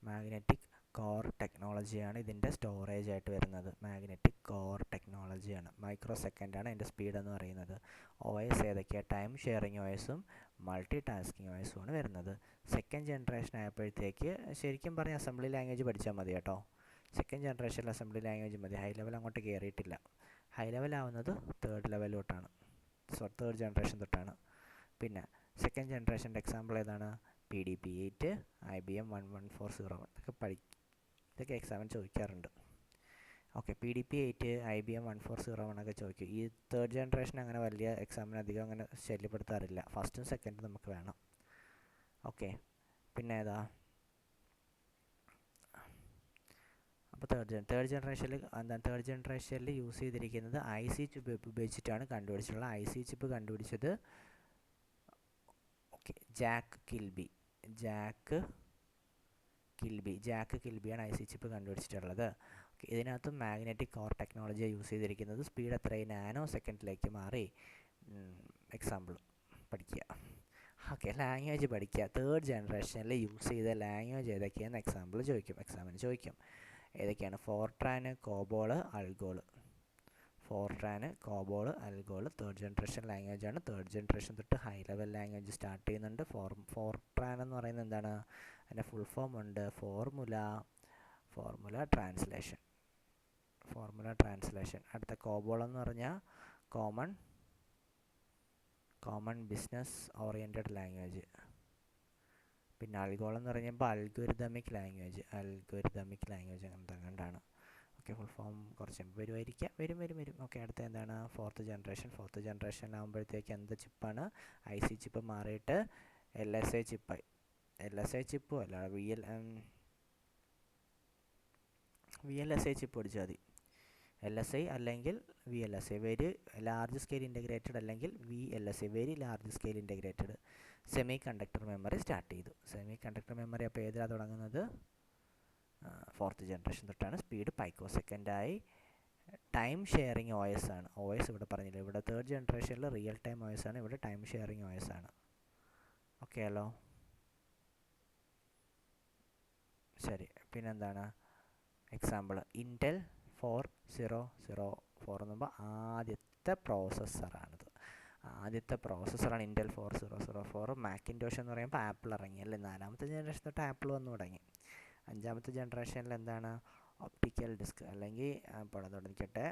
Magnetic core ടെക്നോളജിയാണ് ഇതിൻ്റെ സ്റ്റോറേജ് ആയിട്ട് വരുന്നത്. മാഗ്നറ്റിക് കോർ ടെക്നോളജിയാണ്. മൈക്രോ സെക്കൻഡാണ് അതിൻ്റെ സ്പീഡ് എന്ന് പറയുന്നത്. OS ഏതൊക്കെയാണ്? ടൈം ഷെയറിങ് OSഉം മൾട്ടി ടാസ്കിങ് OSുമാണ് വരുന്നത്. സെക്കൻഡ് ജനറേഷൻ ആയപ്പോഴത്തേക്ക് ശരിക്കും പറഞ്ഞാൽ അസംബ്ലി ലാംഗ്വേജ് പഠിച്ചാൽ മതി കേട്ടോ. സെക്കൻഡ് ജനറേഷനിൽ അസംബ്ലി ലാംഗ്വേജ് മതി, ഹൈ ലെവൽ അങ്ങോട്ട് കയറിയിട്ടില്ല. ഹൈ ലെവലാവുന്നത് തേർഡ് ലെവൽ തൊട്ടാണ്, തേർഡ് ജനറേഷൻ തൊട്ടാണ്. പിന്നെ സെക്കൻഡ് ജനറേഷൻ്റെ എക്സാമ്പിൾ ഏതാണ്? PDP-8, IBM 11401 ഇതൊക്കെ എക്സാമിന് ചോദിക്കാറുണ്ട്. ഓക്കെ, PDP-8, IBM 14001 ചോദിക്കും. ഈ തേർഡ് ജനറേഷൻ അങ്ങനെ വലിയ എക്സാമിന് അധികം അങ്ങനെ ശല്യപ്പെടുത്താറില്ല. ഫസ്റ്റും സെക്കൻഡും നമുക്ക് വേണം. ഓക്കെ, പിന്നെ ഏതാ? അപ്പോൾ തേർഡ് ജനറേഷനിൽ യൂസ് ചെയ്തിരിക്കുന്നത് IC ചിപ്പ് ഉപയോഗിച്ചിട്ടാണ് കണ്ടുപിടിച്ചിട്ടുള്ളത്. IC ചിപ്പ് കണ്ടുപിടിച്ചത് ജാക്ക് കിൽബിയാണ് IC ചിപ്പ് കണ്ടുപിടിച്ചിട്ടുള്ളത്. ഓക്കെ, ഇതിനകത്ത് മാഗ്നറ്റിക് കോർ ടെക്നോളജിയാണ് യൂസ് ചെയ്തിരിക്കുന്നത്. സ്പീഡ് എത്രയും നാനോ സെക്കൻഡിലേക്ക് മാറി. എക്സാമ്പിൾ പഠിക്കുക. ഓക്കെ, ലാംഗ്വേജ് പഠിക്കുക. തേർഡ് ജനറേഷനിൽ യൂസ് ചെയ്ത ലാംഗ്വേജ് ഏതൊക്കെയാണെന്ന് എക്സാമിന് ചോദിക്കും. ഏതൊക്കെയാണ്? Fortran, COBOL, ALGOL. Third generation ലാംഗ്വേജാണ്. തേർഡ് ജനറേഷൻ തൊട്ട് ഹൈ ലെവൽ ലാംഗ്വേജ് സ്റ്റാർട്ട് ചെയ്യുന്നുണ്ട്. ഫോർട്രാൻ എന്ന് പറയുന്നത് എന്താണ്? അതിൻ്റെ ഫുൾ ഫോം ഉണ്ട്. Formula translation. അടുത്ത കോബോൾ എന്ന് പറഞ്ഞാൽ കോമൺ ബിസിനസ് ഓറിയൻറ്റഡ് ലാംഗ്വേജ്. പിന്നെ അൽഗോൾ എന്ന് പറയുമ്പോൾ അൽഗോരിതമിക് ലാംഗ്വേജ് അങ്ങനത്തെ കണ്ടാണ്. ഓക്കെ, ഫുൾ ഫോം കുറച്ച് വരും. ഓക്കെ, അടുത്ത എന്താണ്? ഫോർത്ത് ജനറേഷൻ ആകുമ്പോഴത്തേക്ക് എന്ത് ചിപ്പാണ്? IC ചിപ്പ് മാറിയിട്ട് LSI ചിപ്പായി. LSI ചിപ്പും അല്ല, VLSI ചിപ്പ് പഠിച്ചാൽ മതി. LSI അല്ലെങ്കിൽ VLSI, very large scale integrated, അല്ലെങ്കിൽ VLSI, very large scale integrated. Semi conductor memory start ചെയ്തു. സെമി കണ്ടക്ടർ മെമ്മറി അപ്പോൾ ഏതിലാണ് തുടങ്ങുന്നത്? ഫോർത്ത് ജനറേഷൻ തൊട്ടാണ്. സ്പീഡ് പൈക്കോസെക്കൻഡായി. ടൈം ഷെയറിങ് OS ആണ്. OS ഇവിടെ പറഞ്ഞില്ല. ഇവിടെ തേർഡ് ജനറേഷനിൽ റിയൽ ടൈം OS ആണ്, ഇവിടെ ടൈം ഷെയറിങ് OS ആണ്. ഓക്കെ അല്ലോ, ശരി. പിന്നെന്താണ്? എക്സാമ്പിൾ Intel 4004 എന്ന് പറയുമ്പോൾ ആദ്യത്തെ പ്രോസസ്സറാണിത്. Intel 4004. മാക്കിൻടോഷ് എന്ന് പറയുമ്പോൾ ആപ്പിൾ ഇറങ്ങി അല്ലേ? 4ാമത്തെ ജനറേഷൻ തൊട്ട് ആപ്പിൾ വന്നു തുടങ്ങി. 5ാമത്തെ ജനറേഷനിൽ എന്താണ്? ഒപ്റ്റിക്കൽ ഡിസ്ക്, അല്ലെങ്കിൽ തുടങ്ങിക്കട്ടെ,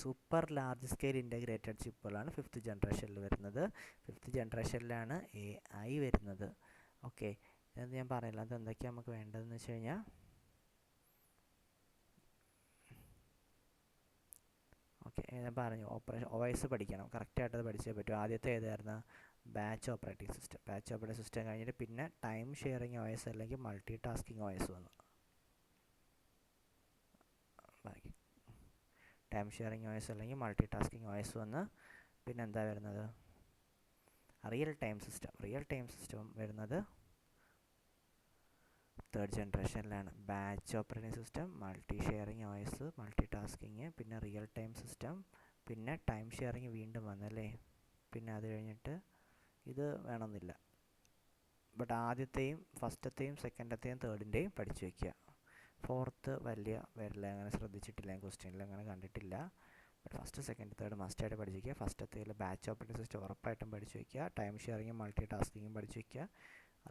സൂപ്പർ ലാർജ് സ്കെയിൽ ഇൻ്റഗ്രേറ്റഡ് ചിപ്പുകളാണ് 5th ജനറേഷനിൽ വരുന്നത്. 5th ജനറേഷനിലാണ് AI വരുന്നത്. ഓക്കെ, എന്ന് ഞാൻ പറയില്ല. അത് എന്തൊക്കെയാണ് നമുക്ക് വേണ്ടതെന്ന് വെച്ച് കഴിഞ്ഞാൽ ഓക്കെ ഞാൻ പറഞ്ഞു OS പഠിക്കണം. കറക്റ്റായിട്ട് അത് പഠിച്ചേ പറ്റൂ. ആദ്യത്തെ ഏതായിരുന്നു? Batch operating system. Batch operating system കഴിഞ്ഞിട്ട് പിന്നെ ടൈം ഷെയറിങ് OS അല്ലെങ്കിൽ മൾട്ടി ടാസ്കിങ് OS വന്നു. ബാക്കി ടൈം ഷെയറിങ് OS അല്ലെങ്കിൽ മൾട്ടി ടാസ്കിങ് OS വന്ന് പിന്നെ എന്താ വരുന്നത്? Real time system. Real time system വരുന്നത് തേർഡ് ജനറേഷനിലാണ്. Batch operating system, multi sharing OS, multitasking, പിന്നെ റിയൽ ടൈം സിസ്റ്റം, പിന്നെ ടൈം ഷെയറിങ് വീണ്ടും വന്നല്ലേ. പിന്നെ അത് കഴിഞ്ഞിട്ട് ഇത് വേണമെന്നില്ല. ബട്ട് ആദ്യത്തെയും ഫസ്റ്റത്തെയും സെക്കൻഡത്തെയും തേർഡിൻ്റെയും പഠിച്ചു വയ്ക്കുക. ഫോർത്ത് വലിയ വരില്ല, അങ്ങനെ ശ്രദ്ധിച്ചിട്ടില്ല, ക്വസ്റ്റ്യനിൽ അങ്ങനെ കണ്ടിട്ടില്ല. ബട്ട് ഫസ്റ്റ് സെക്കൻഡ് തേർഡ് മസ്റ്റായിട്ട് പഠിച്ചു വയ്ക്കുക. ഫസ്റ്റത്തേൽ ബാച്ച് ഓപ്പറേറ്റിംഗ് സിസ്റ്റം ഉറപ്പായിട്ടും പഠിച്ചു വയ്ക്കുക. ടൈം ഷെയറിങ്ങും മൾട്ടി ടാസ്കിങ്ങും പഠിച്ചു വയ്ക്കുക.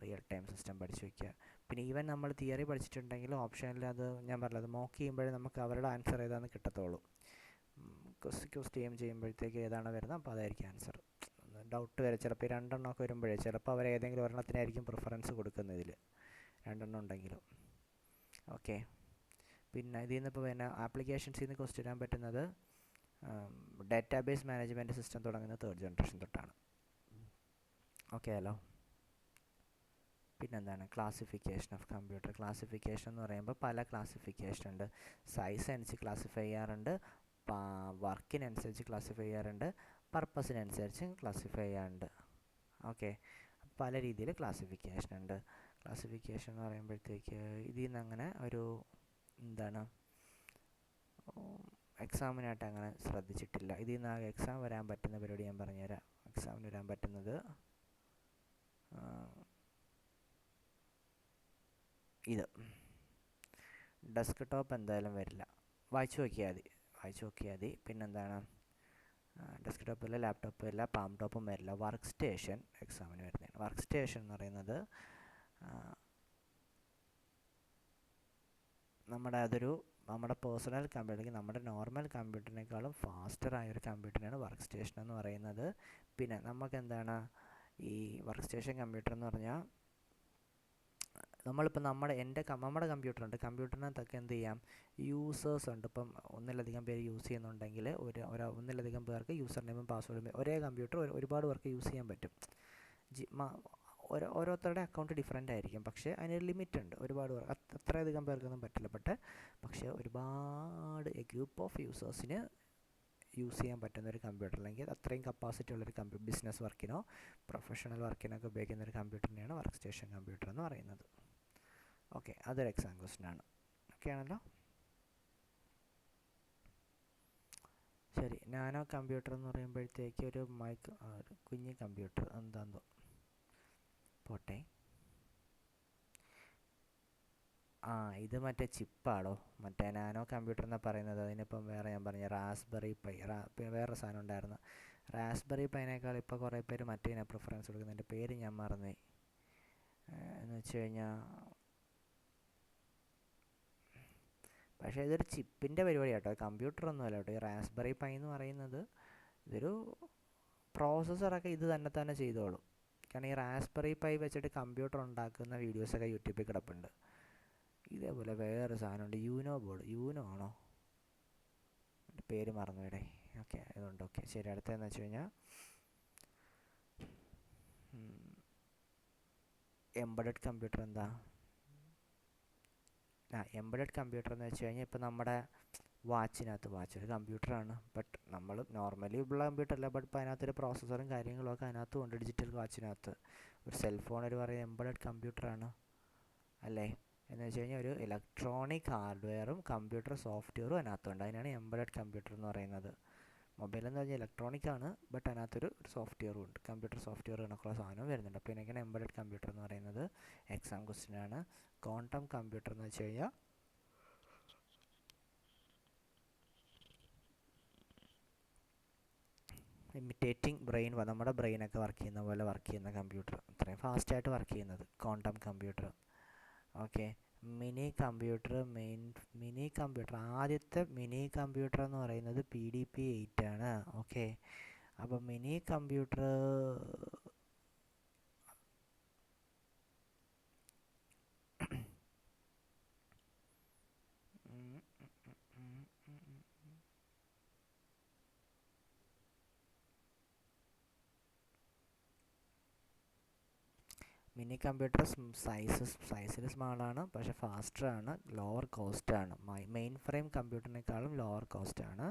റിയൽ ടൈം സിസ്റ്റം പഠിച്ചു വയ്ക്കുക. പിന്നെ ഈവൻ നമ്മൾ തിയറി പഠിച്ചിട്ടുണ്ടെങ്കിൽ ഓപ്ഷനിൽ അത് ഞാൻ പറഞ്ഞത് മോക്ക് ചെയ്യുമ്പോഴേ നമുക്ക് അവരുടെ ആൻസർ ഏതാണെന്ന് കിട്ടത്തുള്ളൂ. ക്വസ്റ്റ്യൻ ചെയ്യുമ്പോഴത്തേക്ക് ഏതാണ് വരുന്നത് അപ്പോൾ അതായിരിക്കും ആൻസർ. ഡൗട്ട് വരെ ചിലപ്പോൾ ഈ രണ്ടെണ്ണമൊക്കെ വരുമ്പോഴേ ചിലപ്പോൾ അവർ ഏതെങ്കിലും ഒരെണ്ണത്തിനായിരിക്കും പ്രിഫറൻസ് കൊടുക്കുന്നതിൽ, രണ്ടെണ്ണം ഉണ്ടെങ്കിലും. ഓക്കെ, പിന്നെ ഇതിൽ നിന്ന് ഇപ്പോൾ പിന്നെ ആപ്ലിക്കേഷൻസിൽ നിന്ന് ക്വസ്റ്റ്യൻ ഇടാൻ പറ്റുന്നത് ഡാറ്റാബേസ് മാനേജ്മെൻറ്റ് സിസ്റ്റം തുടങ്ങുന്ന തേർഡ് ജനറേഷൻ തൊട്ടാണ്. Okay hello. പിന്നെന്താണ് ക്ലാസിഫിക്കേഷൻ ഓഫ് കമ്പ്യൂട്ടർ. ക്ലാസിഫിക്കേഷൻ എന്ന് പറയുമ്പോൾ പല ക്ലാസിഫിക്കേഷൻ ഉണ്ട്. സൈസ് അനുസരിച്ച് ക്ലാസിഫൈ ചെയ്യാറുണ്ട്, വർക്കിനനുസരിച്ച് ക്ലാസിഫൈ ചെയ്യാറുണ്ട്, പർപ്പസിനനുസരിച്ച് ക്ലാസിഫൈ ചെയ്യാറുണ്ട്. ഓക്കെ, പല രീതിയിൽ ക്ലാസിഫിക്കേഷൻ ഉണ്ട്. ക്ലാസിഫിക്കേഷൻ എന്ന് പറയുമ്പോഴത്തേക്ക് ഇതിൽ നിന്ന് അങ്ങനെ ഒരു എന്താണ് എക്സാമിനായിട്ട് അങ്ങനെ ശ്രദ്ധിച്ചിട്ടില്ല. ഇതിൽ നിന്ന് ആകെ എക്സാം വരാൻ പറ്റുന്ന പരിപാടി ഞാൻ പറഞ്ഞുതരാം. എക്സാമിന് വരാൻ പറ്റുന്നത് ഇത് ഡെസ്ക് ടോപ്പ് എന്തായാലും വരില്ല. വായിച്ചു നോക്കിയാൽ മതി. പിന്നെന്താണ് ഡെസ്ക് ടോപ്പില്ല, ലാപ്ടോപ്പ് ഇല്ല, പാം ടോപ്പും വരില്ല. വർക്ക് സ്റ്റേഷൻ എക്സാമിന് വരുന്നതാണ്. വർക്ക് സ്റ്റേഷൻ എന്ന് പറയുന്നത് നമ്മുടെ പേഴ്സണൽ കമ്പ്യൂട്ടറിലേക്ക് നമ്മുടെ നോർമൽ കമ്പ്യൂട്ടറിനേക്കാളും ഫാസ്റ്ററായൊരു കമ്പ്യൂട്ടറിനാണ് വർക്ക് സ്റ്റേഷൻ എന്ന് പറയുന്നത്. പിന്നെ നമുക്ക് എന്താണ് ഈ വർക്ക് സ്റ്റേഷൻ കമ്പ്യൂട്ടർ എന്ന് പറഞ്ഞാൽ നമ്മളിപ്പോൾ നമ്മുടെ കമ്പ്യൂട്ടറുണ്ട്, കമ്പ്യൂട്ടറിനകത്തൊക്കെ എന്ത് ചെയ്യാം, യൂസേഴ്സ് ഉണ്ട്. ഇപ്പം ഒന്നിലധികം പേര് യൂസ് ചെയ്യുന്നുണ്ടെങ്കിൽ ഒന്നിലധികം പേർക്ക് യൂസർ നെയിമും പാസ്വേഡും ഒരേ കമ്പ്യൂട്ടർ ഒരുപാട് പേർക്ക് യൂസ് ചെയ്യാൻ പറ്റും. ഓരോരുത്തരുടെ അക്കൗണ്ട് ഡിഫറെൻ്റ് ആയിരിക്കും, പക്ഷേ അതിനൊരു ലിമിറ്റ് ഉണ്ട്. ഒരുപാട് പേർ അത്രയധികം പേർക്കൊന്നും പറ്റില്ല. പക്ഷേ ഒരുപാട് ഗ്രൂപ്പ് ഓഫ് യൂസേഴ്സിന് യൂസ് ചെയ്യാൻ പറ്റുന്ന ഒരു കമ്പ്യൂട്ടർ, അല്ലെങ്കിൽ അത്രയും കപ്പാസിറ്റി ഉള്ളൊരു ബിസിനസ് വർക്കിനോ പ്രൊഫഷണൽ വർക്കിനൊക്കെ ഉപയോഗിക്കുന്ന ഒരു കമ്പ്യൂട്ടറിനെയാണ് വർക്ക് സ്റ്റേഷൻ കമ്പ്യൂട്ടർ എന്ന് പറയുന്നത്. ഓക്കെ, അതൊരു എക്സാം ക്വസ്റ്റ്യൻ ആണ്. ഓക്കെ ആണല്ലോ. ശരി, നാനോ കമ്പ്യൂട്ടർ എന്ന് പറയുമ്പോഴത്തേക്ക് ഒരു കുഞ്ഞ് കമ്പ്യൂട്ടർ എന്താണെന്നോ പോട്ടെ. ഇത് മറ്റേ ചിപ്പാണോ? മറ്റേ നാനോ കമ്പ്യൂട്ടർ എന്നാണ് പറയുന്നത്. അതിനിപ്പം വേറെ ഞാൻ പറഞ്ഞ റാസ്ബെറി പൈ വേറെ സാധനം ഉണ്ടായിരുന്നു. റാസ്ബെറി പൈനേക്കാൾ ഇപ്പോൾ കുറേ പേര് മറ്റേതിനെ പ്രിഫറൻസ് കൊടുക്കുന്നത്. എൻ്റെ പേര് ഞാൻ മറന്നുപോയി. എന്ന് വെച്ച് കഴിഞ്ഞാൽ പക്ഷേ ഇതൊരു ചിപ്പിൻ്റെ പരിപാടി കേട്ടോ, കമ്പ്യൂട്ടറൊന്നും അല്ല കേട്ടോ. ഈ റാസ്ബെറി പൈ എന്ന് പറയുന്നത് ഇതൊരു പ്രോസസ്സറൊക്കെ ഇത് തന്നെ ചെയ്തോളും. കാരണം ഈ റാസ്ബെറി പൈ വെച്ചിട്ട് കമ്പ്യൂട്ടർ ഉണ്ടാക്കുന്ന വീഡിയോസൊക്കെ യൂട്യൂബിൽ കിടപ്പുണ്ട്. ഇതേപോലെ വേറെ സാധനമുണ്ട്, യൂനോ ബോർഡ്. യൂനോ ആണോ? എൻ്റെ പേര് മറന്നുപോയിടെ. ഓക്കെ, അതുകൊണ്ട് ഓക്കെ ശരി. അടുത്തതെന്ന് വെച്ച് കഴിഞ്ഞാൽ എംബഡഡ് കമ്പ്യൂട്ടർ. എന്താ എംബഡഡ് കമ്പ്യൂട്ടർ എന്ന് വെച്ച് കഴിഞ്ഞാൽ ഇപ്പോൾ നമ്മുടെ വാച്ചൊരു കമ്പ്യൂട്ടറാണ്. ബട്ട് നമ്മൾ നോർമലി ഉള്ള കമ്പ്യൂട്ടറല്ല, ബട്ട് ഇപ്പോൾ അതിനകത്തൊരു പ്രോസസ്സറും കാര്യങ്ങളൊക്കെ അതിനകത്തും ഉണ്ട്. ഡിജിറ്റൽ വാച്ചിനകത്ത് ഒരു സെൽഫോൺ ഒരു പറയുന്നത് എംബഡഡ് കമ്പ്യൂട്ടറാണ് അല്ലേ? എന്ന് വെച്ച് കഴിഞ്ഞാൽ ഒരു ഇലക്ട്രോണിക് ഹാർഡ്വെയറും കമ്പ്യൂട്ടർ സോഫ്റ്റ്വെയറും അതിനകത്തുണ്ട്. അതിനാണ് എംബഡഡ് കമ്പ്യൂട്ടർ എന്ന് പറയുന്നത്. മൊബൈൽ എന്ന് പറഞ്ഞാൽ ഇലക്ട്രോണിക് ആണ്, ബട്ട് അതിനകത്തൊരു സോഫ്റ്റ്വെയറും ഉണ്ട്. കമ്പ്യൂട്ടർ സോഫ്റ്റ്വെയർ കണക്കുള്ള സാധനവും വരുന്നുണ്ട്. അപ്പോൾ ഇതിനൊക്കെയാണ് എംബഡഡ് കമ്പ്യൂട്ടർ എന്ന് പറയുന്നത്. എക്സാം ക്വസ്റ്റ്യൻ ആണ്. ക്വാണ്ടം കമ്പ്യൂട്ടർ എന്ന് വെച്ച് കഴിഞ്ഞാൽ ഇമിറ്റേറ്റിംഗ് ബ്രെയിൻ, നമ്മുടെ ബ്രെയിനൊക്കെ വർക്ക് ചെയ്യുന്ന പോലെ വർക്ക് ചെയ്യുന്ന കമ്പ്യൂട്ടർ, അത്രയും ഫാസ്റ്റായിട്ട് വർക്ക് ചെയ്യുന്നത് quantum computer. Okay, mini computer ആദ്യത്തെ മിനി കമ്പ്യൂട്ടർ എന്ന് പറയുന്നത് PDP-8 ആണ്. ഓക്കെ, അപ്പോൾ മിനി കമ്പ്യൂട്ടർ മിനി കമ്പ്യൂട്ടർ സൈസിൽ സ്മാളാണ്, പക്ഷേ ഫാസ്റ്ററാണ്, ലോവർ കോസ്റ്റാണ്. മെയിൻ ഫ്രെയിം കമ്പ്യൂട്ടറിനേക്കാളും ലോവർ കോസ്റ്റാണ്.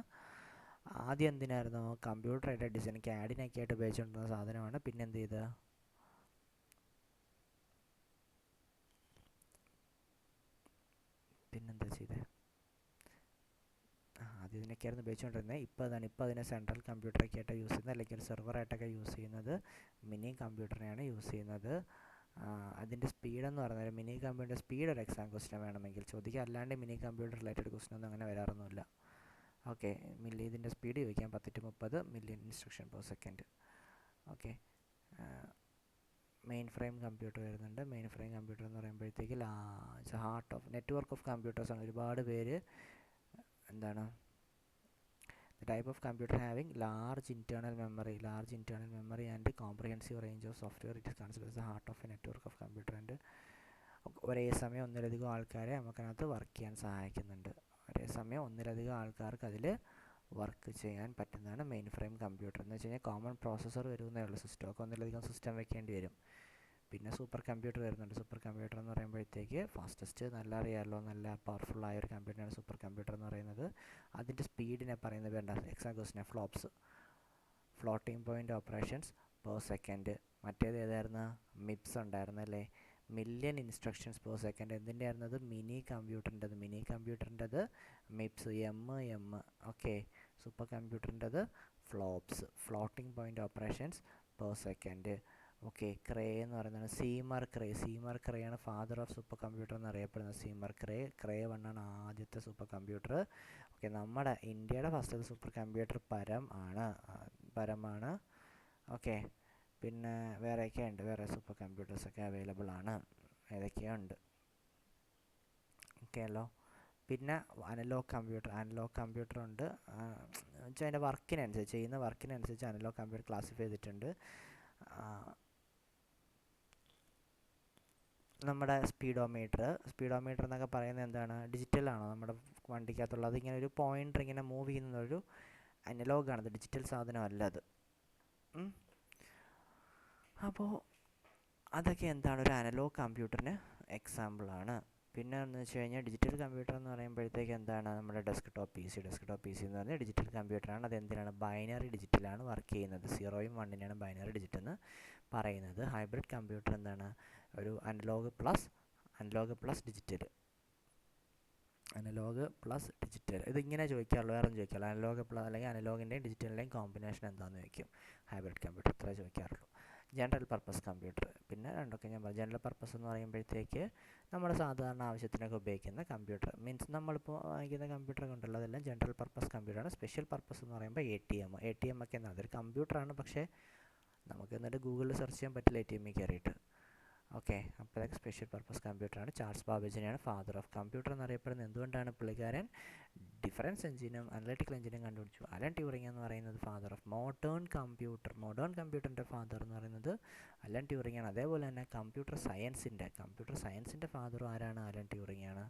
ആദ്യം എന്തിനായിരുന്നു? കമ്പ്യൂട്ടറായിട്ട് ഡിസൈൻ ക്യാഡിനൊക്കെ ആയിട്ട് ഉപയോഗിച്ചുകൊണ്ടിരുന്ന സാധനമാണ്. പിന്നെ എന്ത് ചെയ്ത്? പിന്നെന്താ ചെയ്തത്? ആദ്യം ഇതിനൊക്കെയായിരുന്നു ഉപയോഗിച്ചുകൊണ്ടിരുന്നത്. ഇപ്പോൾ അതിനെ സെൻട്രൽ കമ്പ്യൂട്ടറൊക്കെ ആയിട്ട് യൂസ് ചെയ്യുന്നത്, അല്ലെങ്കിൽ സെർവറായിട്ടൊക്കെ യൂസ് ചെയ്യുന്നത് മിനി കമ്പ്യൂട്ടറിനെയാണ് യൂസ് ചെയ്യുന്നത്. അതിൻ്റെ സ്പീഡെന്ന് പറഞ്ഞാൽ മിനി കമ്പ്യൂട്ടർ സ്പീഡ് ഒരു എക്സാം ക്വസ്റ്റ്യൻ വേണമെങ്കിൽ ചോദിക്കുക, അല്ലാണ്ട് മിനി കമ്പ്യൂട്ടർ റിലേറ്റഡ് ക്വസ്റ്റ്യൻ ഒന്നും അങ്ങനെ വരാറൊന്നുമില്ല. ഓക്കെ, ഇതിൻ്റെ സ്പീഡ് ചോദിക്കാം 10 to 30 million instruction per second. Okay, main frame computer വരുന്നുണ്ട്. മെയിൻ ഫ്രെയിം കമ്പ്യൂട്ടർ എന്ന് പറയുമ്പോഴത്തേക്ക് ഹാർട്ട് ഓഫ് നെറ്റ്വർക്ക് ഓഫ് കമ്പ്യൂട്ടേഴ്സാണ്. ഒരുപാട് പേര് എന്താണ് the type of computer having large internal memory and comprehensive range of software, it is considered as the heart of a network of computer. And ഒരേ സമയം ഒന്നിലധികം ആൾക്കാരെ നമുക്കതിനകത്ത് work ചെയ്യാൻ സഹായിക്കുന്നുണ്ട്. ഒരേ സമയം ഒന്നിലധികം ആൾക്കാർക്ക് അതിൽ വർക്ക് ചെയ്യാൻ പറ്റുന്നതാണ് മെയിൻ ഫ്രെയിം കമ്പ്യൂട്ടർ. എന്ന് വെച്ച് കഴിഞ്ഞാൽ കോമൺ പ്രോസസ്സർ വരുന്നേ ഉള്ളൂ. സിസ്റ്റമൊക്കെ ഒന്നിലധികം സിസ്റ്റം വെക്കേണ്ടി വരും. പിന്നെ സൂപ്പർ കമ്പ്യൂട്ടർ വരുന്നുണ്ട്. സൂപ്പർ കമ്പ്യൂട്ടർ എന്ന് പറയുമ്പോഴത്തേക്ക് ഫാസ്റ്റസ്റ്റ്, നല്ല അറിയാമല്ലോ, നല്ല പവർഫുള്ളായ ഒരു കമ്പ്യൂട്ടറാണ് സൂപ്പർ കമ്പ്യൂട്ടർ എന്ന് പറയുന്നത്. അതിൻ്റെ സ്പീഡിനെ പറയുന്നത് വേണ്ട എക്സാം ക്വസ്റ്റിനെ floating point operations per second. മറ്റേത് ഏതായിരുന്നു? മിപ്സ് ഉണ്ടായിരുന്നു അല്ലേ, മില്യൺ ഇൻസ്ട്രക്ഷൻസ് പെർ സെക്കൻഡ്. എന്തിൻ്റെ ആയിരുന്നത്? മിനി കമ്പ്യൂട്ടറിൻ്റെത് മിപ്സ്, എം. ഓക്കെ, സൂപ്പർ കമ്പ്യൂട്ടറിൻ്റെത് floating point operations per second. Okay, Cray എന്ന് പറയുന്നത് സീമർ ക്രേ ആണ് ഫാദർ ഓഫ് സൂപ്പർ കമ്പ്യൂട്ടർ എന്നറിയപ്പെടുന്നത്. സീമർ ക്രേ 1 ആണ് ആദ്യത്തെ സൂപ്പർ കമ്പ്യൂട്ടർ. ഓക്കെ, നമ്മുടെ ഇന്ത്യയുടെ ഫസ്റ്റത്തെ സൂപ്പർ കമ്പ്യൂട്ടർ പരമാണ്. ഓക്കെ, പിന്നെ വേറെയൊക്കെ ഉണ്ട്, വേറെ സൂപ്പർ കമ്പ്യൂട്ടേഴ്സൊക്കെ അവൈലബിൾ ആണ്. ഏതൊക്കെയുണ്ട്? ഓക്കെ അല്ലോ. പിന്നെ അനലോഗ് കമ്പ്യൂട്ടർ ഉണ്ട്. വെച്ചാൽ അതിൻ്റെ വർക്കിനനുസരിച്ച്, ചെയ്യുന്ന വർക്കിനനുസരിച്ച് അനലോഗ് കമ്പ്യൂട്ടർ ക്ലാസിഫൈ ചെയ്തിട്ടുണ്ട്. നമ്മുടെ സ്പീഡോമീറ്റർ എന്നൊക്കെ പറയുന്നത് എന്താണ്? ഡിജിറ്റലാണോ? നമ്മുടെ വണ്ടിക്കകത്തുള്ളത് ഇങ്ങനെ ഒരു പോയിൻ്റർ ഇങ്ങനെ മൂവ് ചെയ്യുന്നൊരു അനലോഗാണത്, ഡിജിറ്റൽ സാധനമല്ല അത്. അപ്പോൾ അതൊക്കെ എന്താണ്? ഒരു അനലോഗ് കമ്പ്യൂട്ടറിന് എക്സാമ്പിളാണ്. പിന്നെ എന്ന് വെച്ച് കഴിഞ്ഞാൽ ഡിജിറ്റൽ കമ്പ്യൂട്ടർ എന്ന് പറയുമ്പോഴത്തേക്ക് എന്താണ്? നമ്മുടെ ഡെസ്ക്ടോപ്പ് പി സി എന്ന് പറഞ്ഞാൽ ഡിജിറ്റൽ കമ്പ്യൂട്ടറാണ്. അതെന്തിനാണ്? ബൈനറി ഡിജിറ്റലാണ് വർക്ക് ചെയ്യുന്നത്. 0 1 ബൈനറി ഡിജിറ്റ് എന്ന് പറയുന്നത്. ഹൈബ്രിഡ് കമ്പ്യൂട്ടർ എന്താണ്? ഒരു അനലോഗ് പ്ലസ് ഡിജിറ്റൽ. ഇതിങ്ങനെ ചോദിക്കാറുള്ളൂ, വേറെ ഒന്നും ചോദിക്കാറില്ല. അനലോഗ് പ്ലസ് അല്ലെങ്കിൽ അനലോഗിൻ്റെയും ഡിജിറ്റലിൻ്റെയും കോമ്പിനേഷൻ എന്താണെന്ന് ചോദിക്കും. ഹൈബ്രിഡ് കമ്പ്യൂട്ടർ ഇത്രേ ചോദിക്കാറുള്ളൂ. ജനറൽ പർപ്പസ് കമ്പ്യൂട്ടർ, പിന്നെ രണ്ടൊക്കെ ഞാൻ പറഞ്ഞു. ജനറൽ പർപ്പസ് എന്ന് പറയുമ്പോഴത്തേക്ക് നമ്മുടെ സാധാരണ ആവശ്യത്തിനൊക്കെ ഉപയോഗിക്കുന്ന കമ്പ്യൂട്ടർ, മീൻസ് നമ്മളിപ്പോൾ വാങ്ങിക്കുന്ന കമ്പ്യൂട്ടറൊക്കെ ഉണ്ടല്ലോ, അതെല്ലാം ജനറൽ പർപ്പസ് കമ്പ്യൂട്ടറാണ്. സ്പെഷ്യൽ പർപ്പസ് എന്ന് പറയുമ്പോൾ എ ടി എം ഒക്കെ എന്താണ്? അതൊരു കമ്പ്യൂട്ടറാണ്, പക്ഷേ നമുക്ക് എന്നിട്ട് ഗൂഗിളിൽ സെർച്ച് ചെയ്യാൻ പറ്റില്ല ATM കയറിയിട്ട്. ഓക്കെ, അപ്പോൾ അതൊക്കെ സ്പെഷ്യൽ പർപ്പസ് കമ്പ്യൂട്ടറാണ്. ചാൾസ് ബാബേജിനെയാണ് ഫാദർ ഓഫ് കമ്പ്യൂട്ടർ എന്നറിയപ്പെടുന്നത്. എന്തുകൊണ്ടാണ്? പുള്ളിക്കാരൻ ഡിഫറൻസ് എഞ്ചിനും അനലിറ്റിക്കൽ എഞ്ചിനും കണ്ടുപിടിച്ചു. അലൻ ട്യൂറിംഗ് എന്ന് പറയുന്നത് ഫാദർ ഓഫ് മോഡേൺ കമ്പ്യൂട്ടറിൻ്റെ ഫാദർ എന്ന് പറയുന്നത് അലൻ ട്യൂറിംഗ് ആണ്. അതേപോലെ തന്നെ കമ്പ്യൂട്ടർ സയൻസിൻ്റെ ഫാദറും ആരാണ്? അലൻ ട്യൂറിംഗ് ആണ്.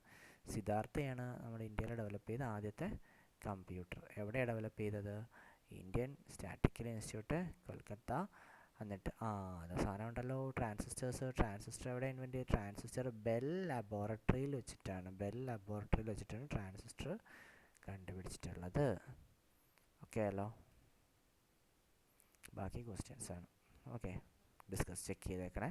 സിദ്ധാർത്ഥയാണ് നമ്മുടെ ഇന്ത്യയിൽ ഡെവലപ്പ് ചെയ്ത ആദ്യത്തെ കമ്പ്യൂട്ടർ. എവിടെയാണ് ഡെവലപ്പ് ചെയ്തത്? Indian statical institute, Kolkata. എന്നിട്ട് അത് സാധനം ഉണ്ടല്ലോ, ട്രാൻസിസ്റ്റർ എവിടെ ഇൻവെൻറ്റ് ചെയ്ത്? ട്രാൻസിസ്റ്റർ ബെൽ ലബോറട്ടറിയിൽ വെച്ചിട്ടാണ് ട്രാൻസിസ്റ്റർ കണ്ടുപിടിച്ചിട്ടുള്ളത്. ഓക്കെ അല്ലോ. ബാക്കി ക്വസ്റ്റ്യൻസാണ്. ഓക്കെ, ചെക്ക് ചെയ്തേക്കണേ.